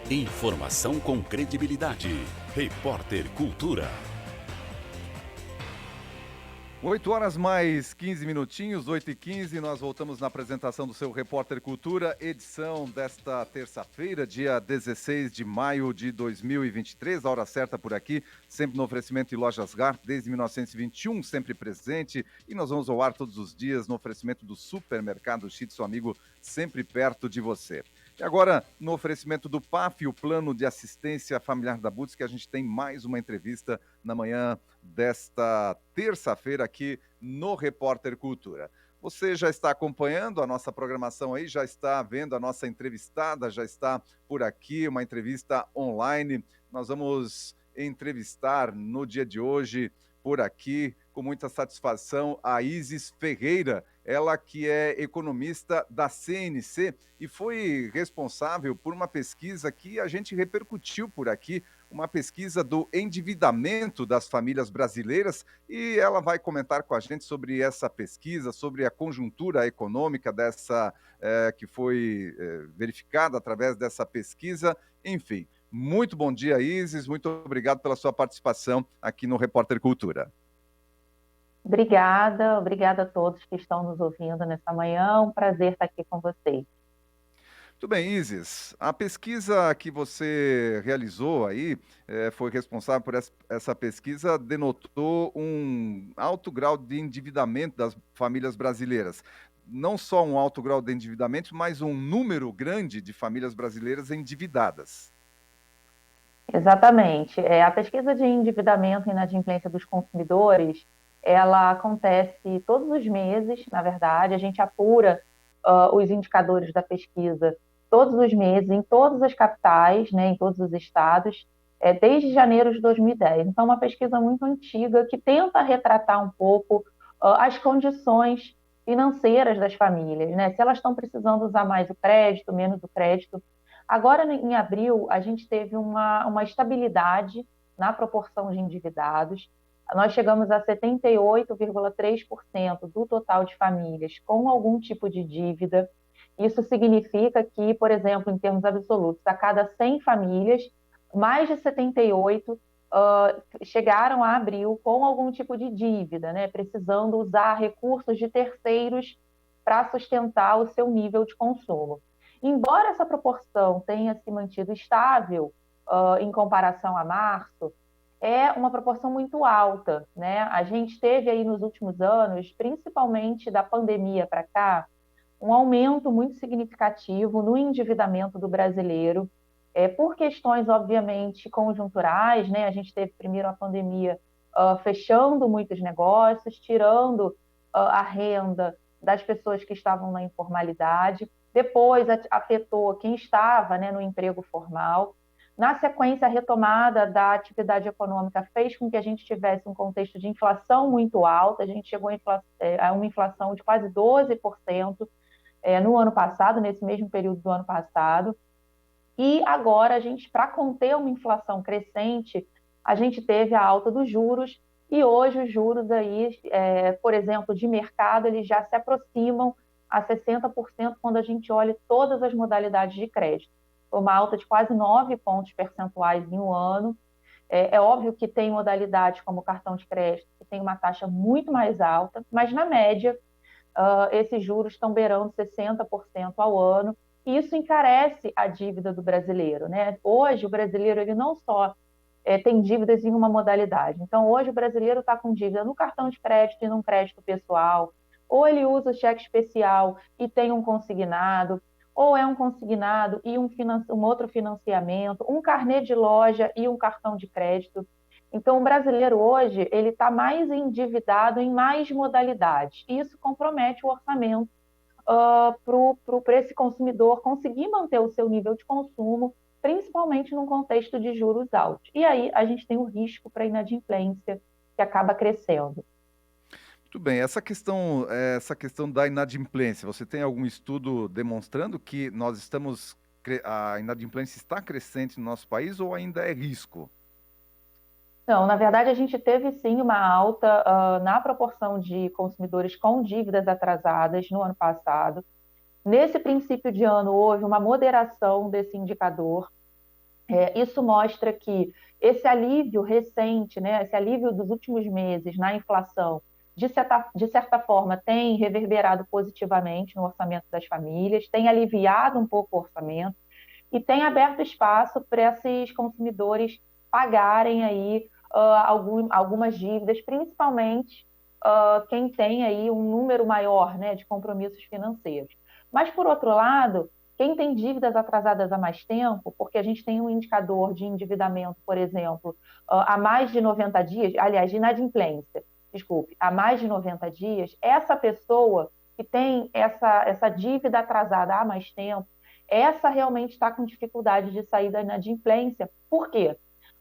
Informação com credibilidade. Repórter Cultura. 8 horas mais 15 minutinhos, 8h15, nós voltamos na apresentação do seu Repórter Cultura, edição desta terça-feira, dia 16 de maio de 2023, a hora certa por aqui, sempre no oferecimento de Lojas Gart, desde 1921, sempre presente, e nós vamos ao ar todos os dias no oferecimento do Supermercado Chit, seu amigo, sempre perto de você. E agora, no oferecimento do PAF, o Plano de Assistência Familiar da Butz, que a gente tem mais uma entrevista na manhã desta terça-feira aqui no Repórter Cultura. Você já está acompanhando a nossa programação aí, já está vendo a nossa entrevistada, já está por aqui, uma entrevista online. Nós vamos entrevistar no dia de hoje, por aqui, com muita satisfação, a Isis Ferreira, ela que é economista da CNC e foi responsável por uma pesquisa que a gente repercutiu por aqui, uma pesquisa do endividamento das famílias brasileiras, e ela vai comentar com a gente sobre essa pesquisa, sobre a conjuntura econômica dessa que foi verificada através dessa pesquisa. Enfim, muito bom dia, Isis, muito obrigado pela sua participação aqui no Repórter Cultura. Obrigada a todos que estão nos ouvindo nessa manhã, um prazer estar aqui com vocês. Muito bem, Isis, a pesquisa que você realizou aí, foi responsável por essa pesquisa, denotou um alto grau de endividamento das famílias brasileiras. Não só um alto grau de endividamento, mas um número grande de famílias brasileiras endividadas. Exatamente. A pesquisa de endividamento e inadimplência dos consumidores, ela acontece todos os meses, na verdade, a gente apura os indicadores da pesquisa todos os meses, em todas as capitais, né, em todos os estados, desde janeiro de 2010. Então, uma pesquisa muito antiga que tenta retratar um pouco as condições financeiras das famílias, né? Se elas estão precisando usar mais o crédito, menos o crédito. Agora, em abril, a gente teve uma estabilidade na proporção de endividados. Nós chegamos a 78,3% do total de famílias com algum tipo de dívida. Isso significa que, por exemplo, em termos absolutos, a cada 100 famílias, mais de 78 chegaram a abril com algum tipo de dívida, né? Precisando usar recursos de terceiros para sustentar o seu nível de consumo. Embora essa proporção tenha se mantido estável em comparação a março, é uma proporção muito alta, né? A gente teve aí nos últimos anos, principalmente da pandemia para cá, um aumento muito significativo no endividamento do brasileiro, por questões, obviamente, conjunturais, né? A gente teve primeiro a pandemia fechando muitos negócios, tirando a renda das pessoas que estavam na informalidade, depois afetou quem estava, né, no emprego formal. Na sequência, a retomada da atividade econômica fez com que a gente tivesse um contexto de inflação muito alta, a gente chegou a uma inflação de quase 12%, no ano passado, nesse mesmo período do ano passado. E agora, a gente, para conter uma inflação crescente, a gente teve a alta dos juros, e hoje os juros aí, por exemplo, de mercado, eles já se aproximam a 60% quando a gente olha todas as modalidades de crédito. Foi uma alta de quase 9 pontos percentuais em um ano. É óbvio que tem modalidades como o cartão de crédito, que tem uma taxa muito mais alta, mas na média, esses juros estão beirando 60% ao ano, e isso encarece a dívida do brasileiro, né? Hoje, o brasileiro ele não só tem dívidas em uma modalidade. Então, hoje, o brasileiro está com dívida no cartão de crédito e num crédito pessoal, ou ele usa o cheque especial e tem um consignado, ou é um consignado e um outro financiamento, um carnê de loja e um cartão de crédito. Então, o brasileiro hoje ele está mais endividado em mais modalidades. E isso compromete o orçamento para esse consumidor conseguir manter o seu nível de consumo, principalmente num contexto de juros altos. E aí a gente tem o risco para a inadimplência, que acaba crescendo. Muito bem, essa questão da inadimplência, você tem algum estudo demonstrando que a inadimplência está crescente no nosso país ou ainda é risco? Não, na verdade, a gente teve sim uma alta na proporção de consumidores com dívidas atrasadas no ano passado. Nesse princípio de ano, houve uma moderação desse indicador. Isso mostra que esse alívio recente, né, esse alívio dos últimos meses na inflação, de certa forma, tem reverberado positivamente no orçamento das famílias, tem aliviado um pouco o orçamento e tem aberto espaço para esses consumidores pagarem aí algumas dívidas, principalmente quem tem aí um número maior, né, de compromissos financeiros. Mas, por outro lado, quem tem dívidas atrasadas há mais tempo, porque a gente tem um indicador de endividamento, por exemplo, há mais de 90 dias, aliás, de inadimplência, desculpe, há mais de 90 dias, essa pessoa que tem essa dívida atrasada há mais tempo, essa realmente está com dificuldade de sair da inadimplência. Por quê?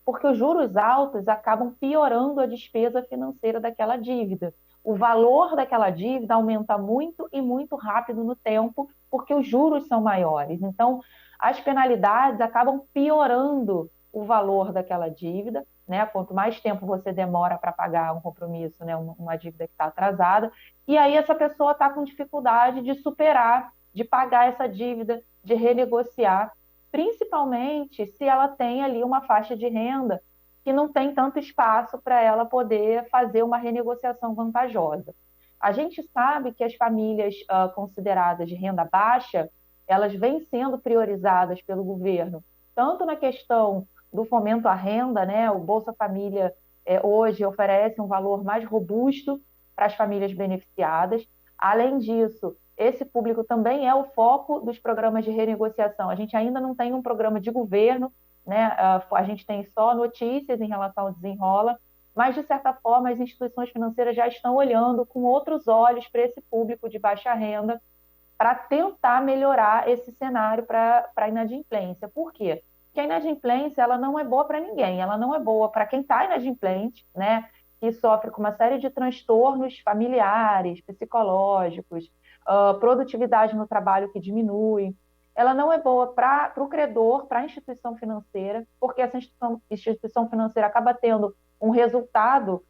Porque os juros altos acabam piorando a despesa financeira daquela dívida. O valor daquela dívida aumenta muito e muito rápido no tempo, porque os juros são maiores. Então, as penalidades acabam piorando o valor daquela dívida, né? Quanto mais tempo você demora para pagar um compromisso, né? Uma dívida que está atrasada, e aí essa pessoa está com dificuldade de superar, de pagar essa dívida, de renegociar, principalmente se ela tem ali uma faixa de renda que não tem tanto espaço para ela poder fazer uma renegociação vantajosa. A gente sabe que as famílias consideradas de renda baixa, elas vêm sendo priorizadas pelo governo, tanto na questão do fomento à renda, né? O Bolsa Família hoje oferece um valor mais robusto para as famílias beneficiadas. Além disso, esse público também é o foco dos programas de renegociação. A gente ainda não tem um programa de governo, né? A gente tem só notícias em relação ao desenrola, mas, de certa forma, as instituições financeiras já estão olhando com outros olhos para esse público de baixa renda para tentar melhorar esse cenário para a inadimplência. Por quê? Porque a inadimplência ela não é boa para ninguém, ela não é boa para quem está inadimplente, né? Que sofre com uma série de transtornos familiares, psicológicos, produtividade no trabalho que diminui. Ela não é boa para o credor, para a instituição financeira, porque essa instituição financeira acaba tendo um resultado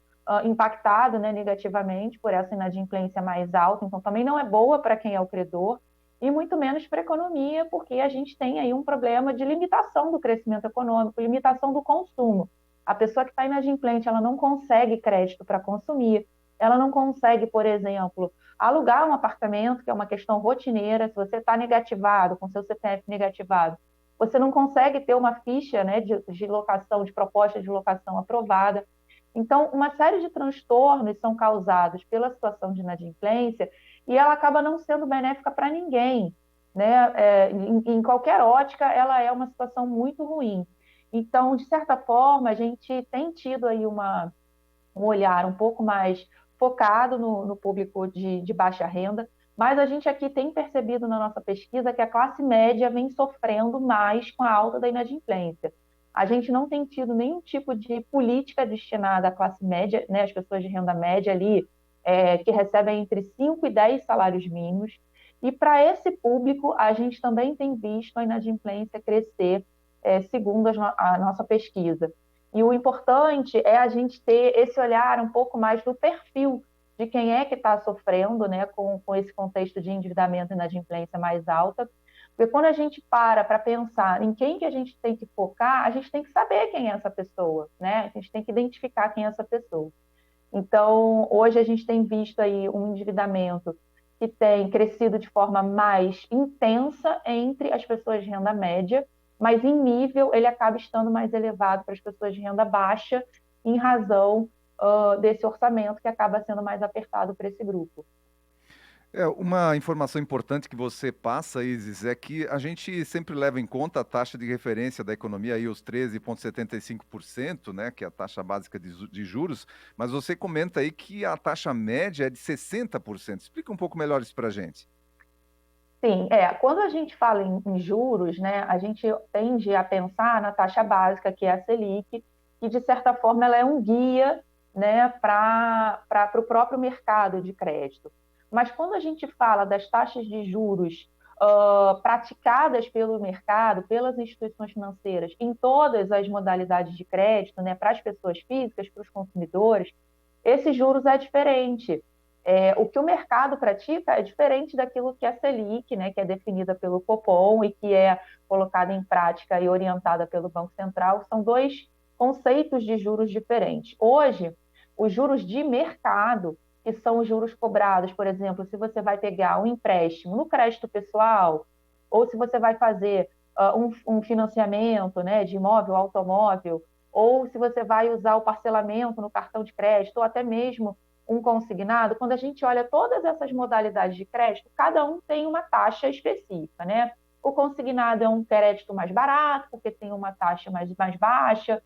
impactado, né, negativamente por essa inadimplência mais alta, então também não é boa para quem é o credor, e muito menos para a economia, porque a gente tem aí um problema de limitação do crescimento econômico, limitação do consumo. A pessoa que está inadimplente, ela não consegue crédito para consumir, ela não consegue, por exemplo, alugar um apartamento, que é uma questão rotineira. Se você está negativado, com seu CPF negativado, você não consegue ter uma ficha, né, de locação, de proposta de locação aprovada. Então, uma série de transtornos são causados pela situação de inadimplência e ela acaba não sendo benéfica para ninguém, né? Em qualquer ótica, ela é uma situação muito ruim. Então, de certa forma, a gente tem tido aí um olhar um pouco mais focado no público de baixa renda, mas a gente aqui tem percebido na nossa pesquisa que a classe média vem sofrendo mais com a alta da inadimplência. A gente não tem tido nenhum tipo de política destinada à classe média, né, às pessoas de renda média ali, que recebem entre 5 e 10 salários mínimos. E para esse público, a gente também tem visto a inadimplência crescer, segundo a nossa pesquisa. E o importante é a gente ter esse olhar um pouco mais do perfil de quem é que está sofrendo, né, com esse contexto de endividamento e inadimplência mais alta. Porque quando a gente para pensar em quem que a gente tem que focar, a gente tem que saber quem é essa pessoa, né? A gente tem que identificar quem é essa pessoa. Então, hoje a gente tem visto aí um endividamento que tem crescido de forma mais intensa entre as pessoas de renda média, mas em nível ele acaba estando mais elevado para as pessoas de renda baixa, em razão desse orçamento que acaba sendo mais apertado para esse grupo. Uma informação importante que você passa, Isis, é que a gente sempre leva em conta a taxa de referência da economia, aí os 13,75%, né, que é a taxa básica de juros, mas você comenta aí que a taxa média é de 60%. Explica um pouco melhor isso para a gente. Sim, quando a gente fala em juros, né, a gente tende a pensar na taxa básica, que é a Selic, que de certa forma ela é um guia, né, para o próprio mercado de crédito. Mas quando a gente fala das taxas de juros praticadas pelo mercado, pelas instituições financeiras, em todas as modalidades de crédito, né, para as pessoas físicas, para os consumidores, esses juros é diferente. O que o mercado pratica é diferente daquilo que é a Selic, né, que é definida pelo Copom e que é colocada em prática e orientada pelo Banco Central. São dois conceitos de juros diferentes. Hoje, os juros de mercado, que são os juros cobrados, por exemplo, se você vai pegar um empréstimo no crédito pessoal, ou se você vai fazer um financiamento, né, de imóvel, automóvel, ou se você vai usar o parcelamento no cartão de crédito, ou até mesmo um consignado, quando a gente olha todas essas modalidades de crédito, cada um tem uma taxa específica, né? O consignado é um crédito mais barato, porque tem uma taxa mais baixa.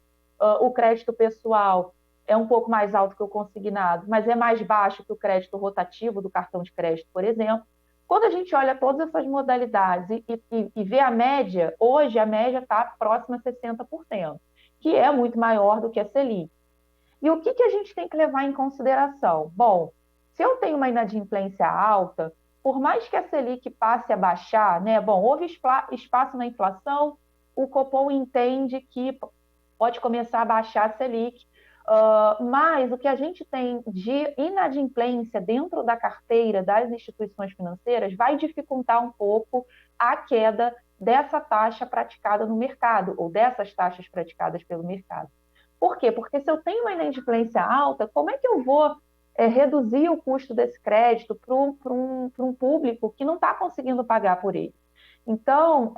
O crédito pessoal é um pouco mais alto que o consignado, mas é mais baixo que o crédito rotativo do cartão de crédito, por exemplo. Quando a gente olha todas essas modalidades e vê a média, hoje a média está próxima a 60%, que é muito maior do que a Selic. E o que a gente tem que levar em consideração? Bom, se eu tenho uma inadimplência alta, por mais que a Selic passe a baixar, né? Bom, houve espaço na inflação, o Copom entende que pode começar a baixar a Selic, mas o que a gente tem de inadimplência dentro da carteira das instituições financeiras vai dificultar um pouco a queda dessa taxa praticada no mercado, ou dessas taxas praticadas pelo mercado. Por quê? Porque se eu tenho uma inadimplência alta, como é que eu vou reduzir o custo desse crédito para um público que não está conseguindo pagar por ele? Então,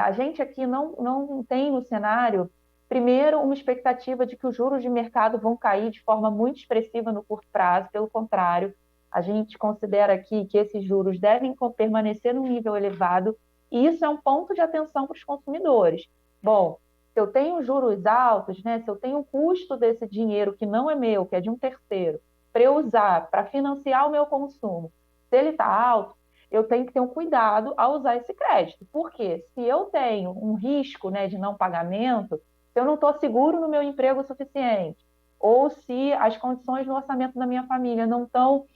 a gente aqui não tem no cenário, primeiro, uma expectativa de que os juros de mercado vão cair de forma muito expressiva no curto prazo, pelo contrário, a gente considera aqui que esses juros devem permanecer num nível elevado, e isso é um ponto de atenção para os consumidores. Bom, se eu tenho juros altos, né, se eu tenho o custo desse dinheiro que não é meu, que é de um terceiro, para eu usar, para financiar o meu consumo, se ele está alto, eu tenho que ter um cuidado ao usar esse crédito. Porque se eu tenho um risco, né, de não pagamento, se eu não estou seguro no meu emprego o suficiente, ou se as condições no orçamento da minha família não estão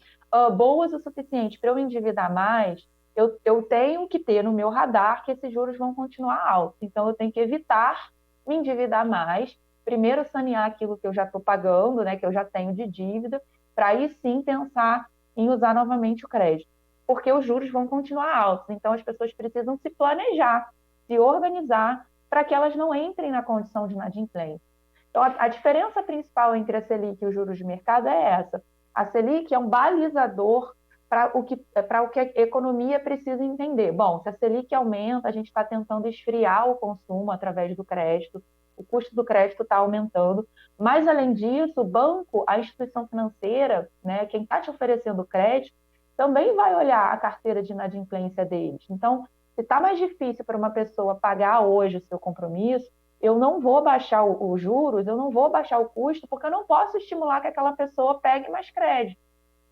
boas o suficiente para eu endividar mais, eu tenho que ter no meu radar que esses juros vão continuar altos. Então, eu tenho que evitar me endividar mais, primeiro sanear aquilo que eu já estou pagando, né, que eu já tenho de dívida, para aí sim pensar em usar novamente o crédito, porque os juros vão continuar altos. Então, as pessoas precisam se planejar, se organizar, para que elas não entrem na condição de inadimplência. Então, a diferença principal entre a Selic e os juros de mercado é essa. A Selic é um balizador para o que a economia precisa entender. Bom, se a Selic aumenta, a gente está tentando esfriar o consumo através do crédito, o custo do crédito está aumentando, mas, além disso, o banco, a instituição financeira, né, quem está te oferecendo crédito, também vai olhar a carteira de inadimplência deles. Então, se está mais difícil para uma pessoa pagar hoje o seu compromisso, eu não vou baixar os juros, eu não vou baixar o custo, porque eu não posso estimular que aquela pessoa pegue mais crédito,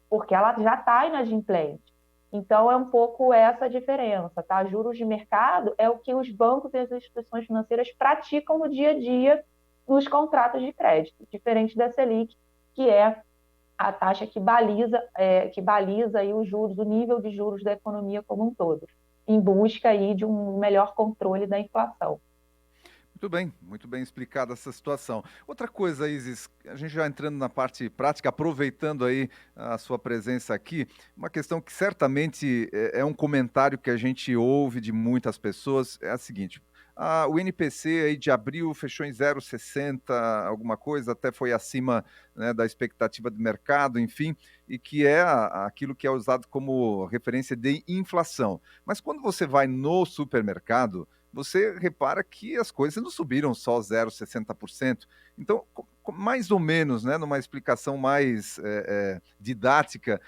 porque ela já está inadimplente. Então, é um pouco essa a diferença, tá? Juros de mercado é o que os bancos e as instituições financeiras praticam no dia a dia nos contratos de crédito, diferente da Selic, que é a taxa que baliza aí os juros, o nível de juros da economia como um todo, em busca aí de um melhor controle da inflação. Muito bem explicada essa situação. Outra coisa, Isis, a gente já entrando na parte prática, aproveitando aí a sua presença aqui, uma questão que certamente é um comentário que a gente ouve de muitas pessoas, é a seguinte: o INPC aí de abril fechou em 0,60, alguma coisa, até foi acima, né, da expectativa do mercado, enfim, e que é aquilo que é usado como referência de inflação. Mas quando você vai no supermercado, você repara que as coisas não subiram só 0,60%. Então, mais ou menos, né, numa explicação mais didática,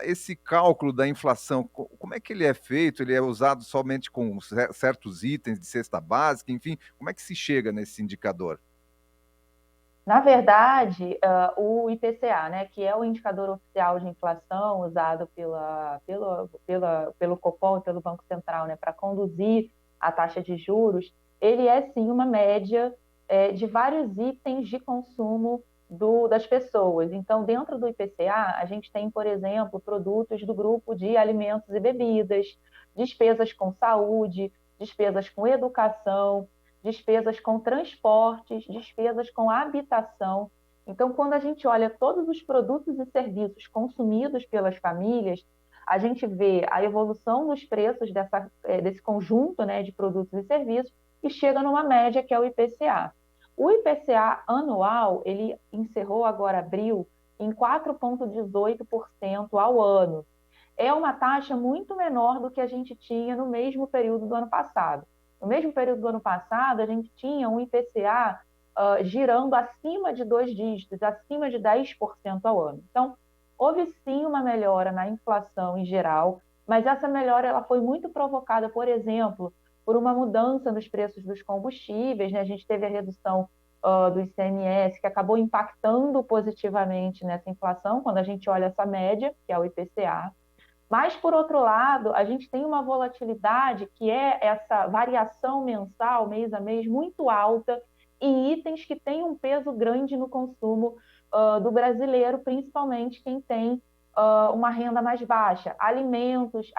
esse cálculo da inflação, como é que ele é feito? Ele é usado somente com certos itens de cesta básica, enfim, como é que se chega nesse indicador? Na verdade, o IPCA, né, que é o indicador oficial de inflação usado pelo Copom e pelo Banco Central, né, para conduzir a taxa de juros, ele é sim uma média de vários itens de consumo das pessoas. Então, dentro do IPCA, a gente tem, por exemplo, produtos do grupo de alimentos e bebidas, despesas com saúde, despesas com educação, despesas com transportes, despesas com habitação. Então, quando a gente olha todos os produtos e serviços consumidos pelas famílias, a gente vê a evolução dos preços desse conjunto, né, de produtos e serviços e chega numa média que é o IPCA. O IPCA anual, ele encerrou agora abril em 4,18% ao ano. É uma taxa muito menor do que a gente tinha no mesmo período do ano passado. No mesmo período do ano passado, a gente tinha um IPCA girando acima de 2 dígitos, acima de 10% ao ano. Então, houve sim uma melhora na inflação em geral, mas essa melhora ela foi muito provocada, por exemplo, por uma mudança nos preços dos combustíveis, né? A gente teve a redução do ICMS, que acabou impactando positivamente nessa inflação, quando a gente olha essa média, que é o IPCA. Mas, por outro lado, a gente tem uma volatilidade que é essa variação mensal, mês a mês, muito alta em itens que têm um peso grande no consumo do brasileiro, principalmente quem tem uma renda mais baixa. Alimentos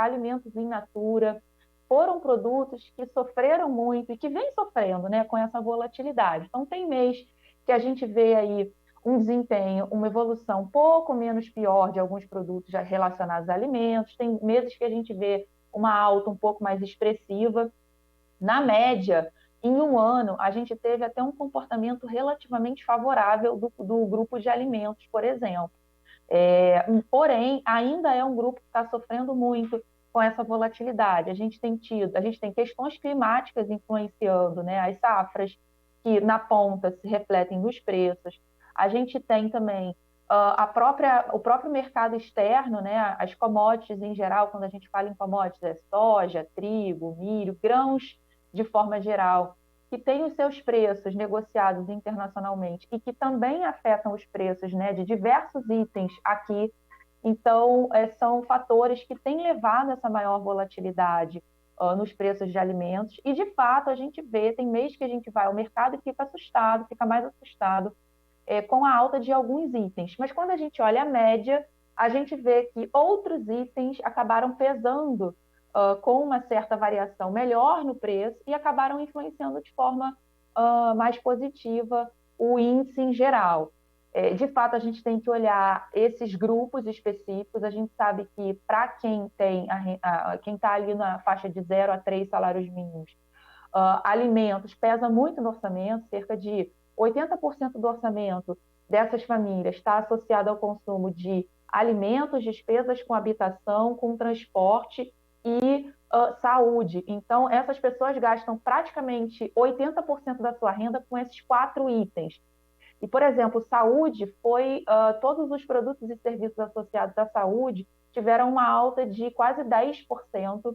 in natura, foram produtos que sofreram muito e que vêm sofrendo, né, com essa volatilidade. Então, tem mês que a gente vê aí um desempenho, uma evolução um pouco menos pior de alguns produtos já relacionados a alimentos, tem meses que a gente vê uma alta um pouco mais expressiva. Na média, em um ano, a gente teve até um comportamento relativamente favorável do grupo de alimentos, por exemplo. Porém, ainda é um grupo que está sofrendo muito com essa volatilidade. A gente tem questões climáticas influenciando, né, as safras, que na ponta se refletem nos preços. A gente tem também o próprio mercado externo, né, as commodities em geral, quando a gente fala em commodities, é soja, trigo, milho, grãos de forma geral, que têm os seus preços negociados internacionalmente e que também afetam os preços, né, de diversos itens aqui. Então, são fatores que têm levado a essa maior volatilidade nos preços de alimentos. E, de fato, a gente vê, tem mês que a gente vai ao mercado e fica assustado, fica mais assustado com a alta de alguns itens. Mas quando a gente olha a média, a gente vê que outros itens acabaram pesando com uma certa variação melhor no preço e acabaram influenciando de forma mais positiva o índice em geral. De fato, a gente tem que olhar esses grupos específicos. A gente sabe que para quem tem quem está ali na faixa de 0 a 3 salários mínimos, alimentos pesa muito no orçamento, cerca de 80% do orçamento dessas famílias está associado ao consumo de alimentos, despesas com habitação, com transporte e saúde. Então, essas pessoas gastam praticamente 80% da sua renda com esses 4 itens. E, por exemplo, saúde todos os produtos e serviços associados à saúde tiveram uma alta de quase 10%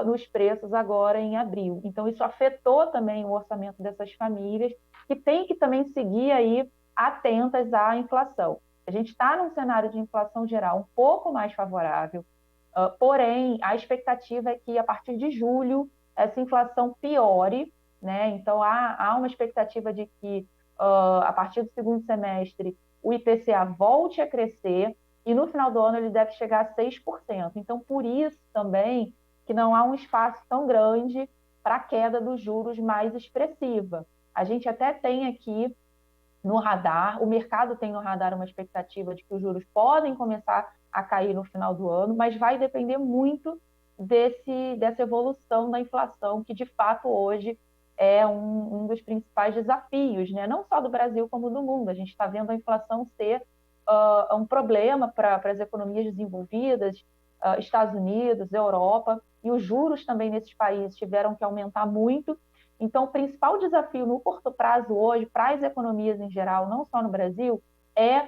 nos preços agora em abril. Então, isso afetou também o orçamento dessas famílias, que tem que também seguir aí atentas à inflação. A gente está num cenário de inflação geral um pouco mais favorável, porém, a expectativa é que a partir de julho essa inflação piore, né? Então, há uma expectativa de que a partir do segundo semestre o IPCA volte a crescer e no final do ano ele deve chegar a 6%. Então, por isso também que não há um espaço tão grande para a queda dos juros mais expressiva. A gente até tem aqui no radar, o mercado tem no radar uma expectativa de que os juros podem começar a cair no final do ano, mas vai depender muito dessa evolução da inflação, que de fato hoje é um dos principais desafios, né? Não só do Brasil como do mundo. A gente está vendo a inflação ser um problema para as economias desenvolvidas, Estados Unidos, Europa, e os juros também nesses países tiveram que aumentar muito. Então, o principal desafio no curto prazo hoje, para as economias em geral, não só no Brasil, é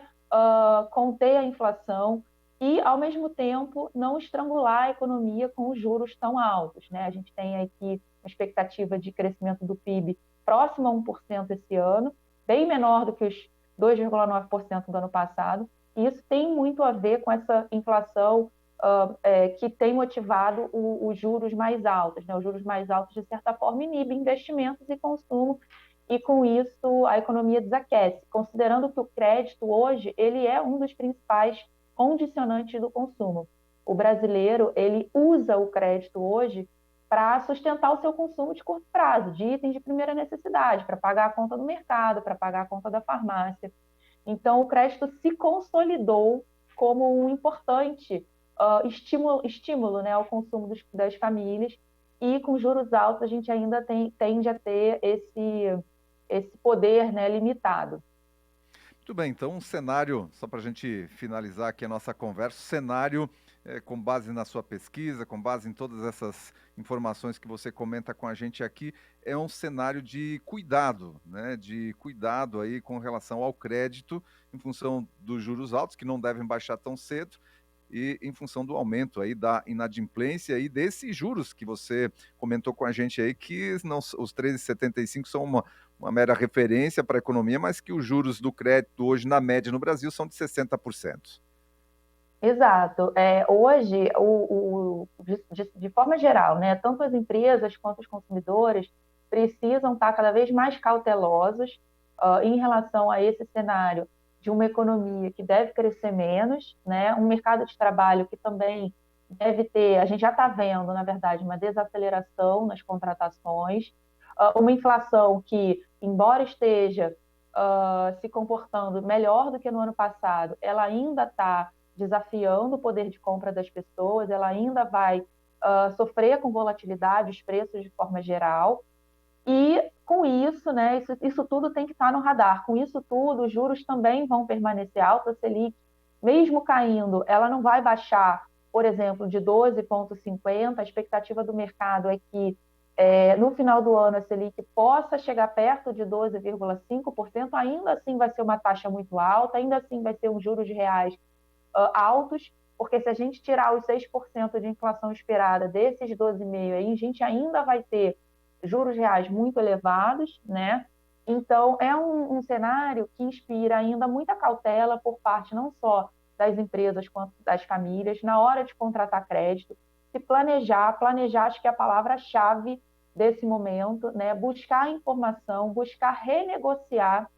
conter a inflação e, ao mesmo tempo, não estrangular a economia com os juros tão altos, né? A gente tem aqui uma expectativa de crescimento do PIB próximo a 1% esse ano, bem menor do que os 2,9% do ano passado, e isso tem muito a ver com essa inflação que tem motivado os juros mais altos, né? Os juros mais altos, de certa forma, inibem investimentos e consumo, e com isso a economia desaquece, considerando que o crédito hoje ele é um dos principais condicionantes do consumo. O brasileiro ele usa o crédito hoje para sustentar o seu consumo de curto prazo, de itens de primeira necessidade, para pagar a conta do mercado, para pagar a conta da farmácia. Então, o crédito se consolidou como um importante estímulo, né, ao consumo das famílias, e com juros altos a gente ainda tende a ter esse poder, né, limitado. Muito bem, então um cenário, só para a gente finalizar aqui a nossa conversa, cenário com base na sua pesquisa, com base em todas essas informações que você comenta com a gente aqui, é um cenário de cuidado, né? De cuidado aí com relação ao crédito, em função dos juros altos, que não devem baixar tão cedo, e em função do aumento aí da inadimplência e desses juros que você comentou com a gente aí, que não, os 13,75 são uma mera referência para a economia, mas que os juros do crédito hoje, na média no Brasil, são de 60%. Exato. Hoje, de forma geral, né, tanto as empresas quanto os consumidores precisam estar cada vez mais cautelosos em relação a esse cenário de uma economia que deve crescer menos, né, um mercado de trabalho que também deve ter, a gente já está vendo, na verdade, uma desaceleração nas contratações, uma inflação que, embora esteja se comportando melhor do que no ano passado, ela ainda está desafiando o poder de compra das pessoas, ela ainda vai sofrer com volatilidade, os preços de forma geral, e com isso, né, isso tudo tem que estar no radar. Com isso tudo, os juros também vão permanecer altos, a Selic, mesmo caindo, ela não vai baixar, por exemplo, de 12,50. A expectativa do mercado é que no final do ano a Selic possa chegar perto de 12,5%, ainda assim vai ser uma taxa muito alta, ainda assim vai ser um juros de reais altos, porque se a gente tirar os 6% de inflação esperada desses 12,5% aí, a gente ainda vai ter juros reais muito elevados, né? Então, é um cenário que inspira ainda muita cautela por parte não só das empresas quanto das famílias na hora de contratar crédito, se planejar acho que é a palavra-chave desse momento, né? Buscar informação, buscar renegociar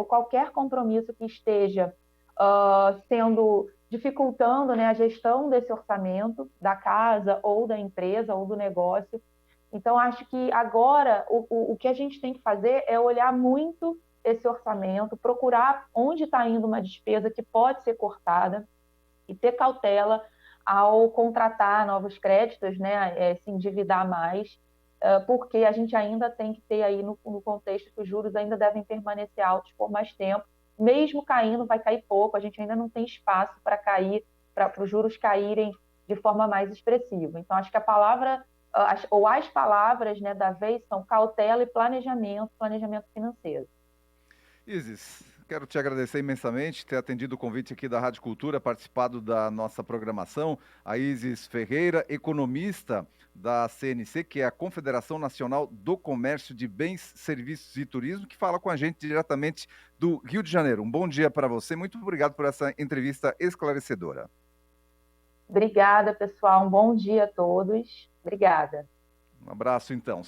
qualquer compromisso que esteja sendo dificultando, né, a gestão desse orçamento da casa ou da empresa ou do negócio. Então, acho que agora o que a gente tem que fazer é olhar muito esse orçamento, procurar onde está indo uma despesa que pode ser cortada e ter cautela ao contratar novos créditos, né, se endividar mais, porque a gente ainda tem que ter aí no contexto que os juros ainda devem permanecer altos por mais tempo. Mesmo caindo, vai cair pouco, a gente ainda não tem espaço para cair, para os juros caírem de forma mais expressiva. Então, acho que a palavra, ou as palavras, né, da vez são cautela e planejamento financeiro. Isis, quero te agradecer imensamente ter atendido o convite aqui da Rádio Cultura, participado da nossa programação. A Isis Ferreira, economista da CNC, que é a Confederação Nacional do Comércio de Bens, Serviços e Turismo, que fala com a gente diretamente do Rio de Janeiro. Um bom dia para você, muito obrigado por essa entrevista esclarecedora. Obrigada, pessoal. Um bom dia a todos. Obrigada. Um abraço, então.